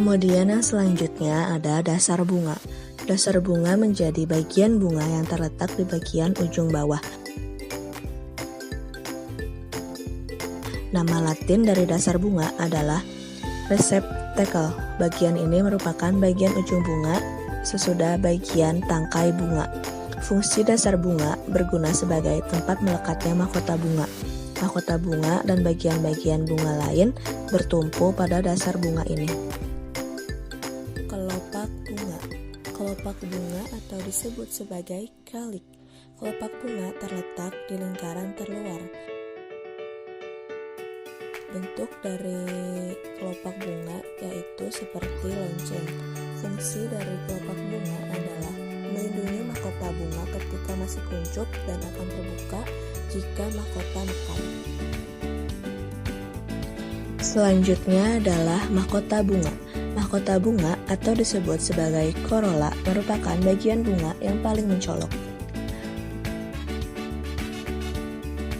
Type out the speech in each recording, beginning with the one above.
Kemudian yang selanjutnya ada dasar bunga. Dasar bunga menjadi bagian bunga yang terletak di bagian ujung bawah. Nama Latin dari dasar bunga adalah receptacle. Bagian ini merupakan bagian ujung bunga sesudah bagian tangkai bunga. Fungsi dasar bunga berguna sebagai tempat melekatnya mahkota bunga. Mahkota bunga dan bagian-bagian bunga lain bertumpu pada dasar bunga ini. Kelopak bunga. Kelopak bunga atau disebut sebagai kalik. Kelopak bunga terletak di lingkaran terluar. Bentuk dari kelopak bunga yaitu seperti lonceng. Fungsi dari kelopak bunga adalah melindungi mahkota bunga ketika masih kuncup dan akan terbuka jika mahkota mekar. Selanjutnya adalah mahkota bunga. Mahkota bunga atau disebut sebagai corolla merupakan bagian bunga yang paling mencolok.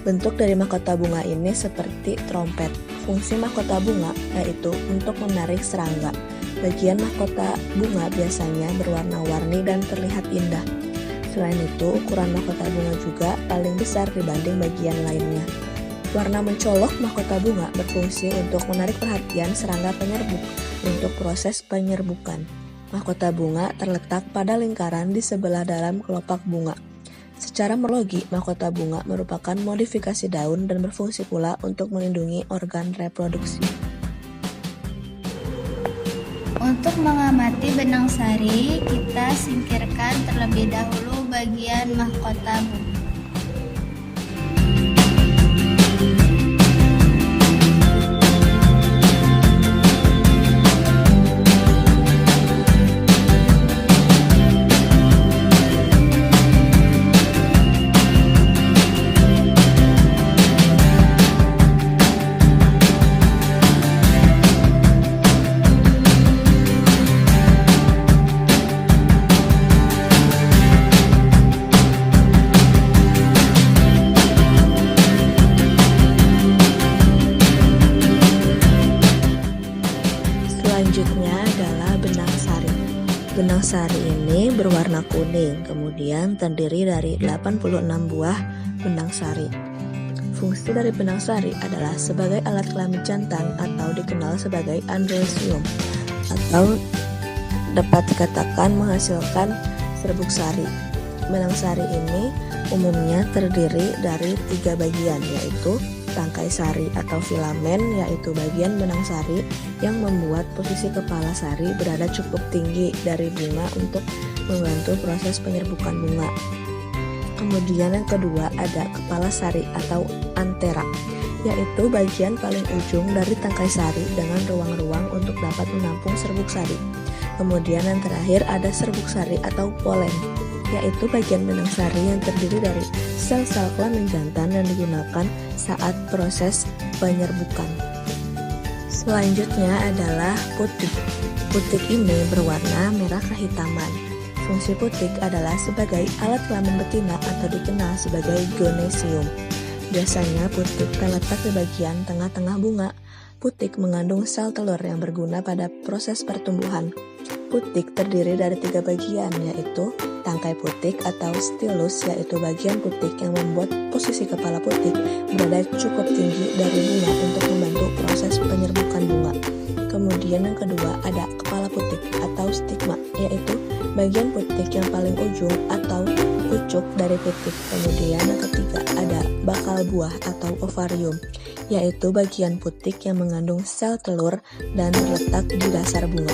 Bentuk dari mahkota bunga ini seperti trompet. Fungsi mahkota bunga yaitu untuk menarik serangga. Bagian mahkota bunga biasanya berwarna-warni dan terlihat indah. Selain itu, ukuran mahkota bunga juga paling besar dibanding bagian lainnya. Warna mencolok mahkota bunga berfungsi untuk menarik perhatian serangga penyerbuk untuk proses penyerbukan. Mahkota bunga terletak pada lingkaran di sebelah dalam kelopak bunga. Secara morfologi, mahkota bunga merupakan modifikasi daun dan berfungsi pula untuk melindungi organ reproduksi. Untuk mengamati benang sari, kita singkirkan terlebih dahulu bagian mahkota bunga. Selanjutnya adalah benang sari. Benang sari ini berwarna kuning, kemudian terdiri dari 86 buah benang sari. Fungsi dari benang sari adalah sebagai alat kelamin jantan atau dikenal sebagai androsium, atau dapat dikatakan menghasilkan serbuk sari. Benang sari ini umumnya terdiri dari 3 bagian, yaitu tangkai sari atau filamen, yaitu bagian benang sari yang membuat posisi kepala sari berada cukup tinggi dari bunga untuk membantu proses penyerbukan bunga. Kemudian yang kedua ada kepala sari atau antera, yaitu bagian paling ujung dari tangkai sari dengan ruang-ruang untuk dapat menampung serbuk sari. Kemudian yang terakhir ada serbuk sari atau polen, yaitu bagian benang sari yang terdiri dari sel-sel kelamin jantan yang digunakan saat proses penyerbukan. Selanjutnya adalah putik. Putik ini berwarna merah kehitaman. Fungsi putik adalah sebagai alat kelamin betina atau dikenal sebagai gonesium. Biasanya putik terletak di bagian tengah-tengah bunga. Putik mengandung sel telur yang berguna pada proses pertumbuhan. Putik terdiri dari 3 bagian, yaitu tangkai putik atau stilus, yaitu bagian putik yang membuat posisi kepala putik berada cukup tinggi dari bunga untuk membantu proses penyerbukan bunga. Kemudian yang kedua ada kepala putik atau stigma, yaitu bagian putik yang paling ujung atau pucuk dari putik. Kemudian yang ketiga ada bakal buah atau ovarium, yaitu bagian putik yang mengandung sel telur dan terletak di dasar bunga.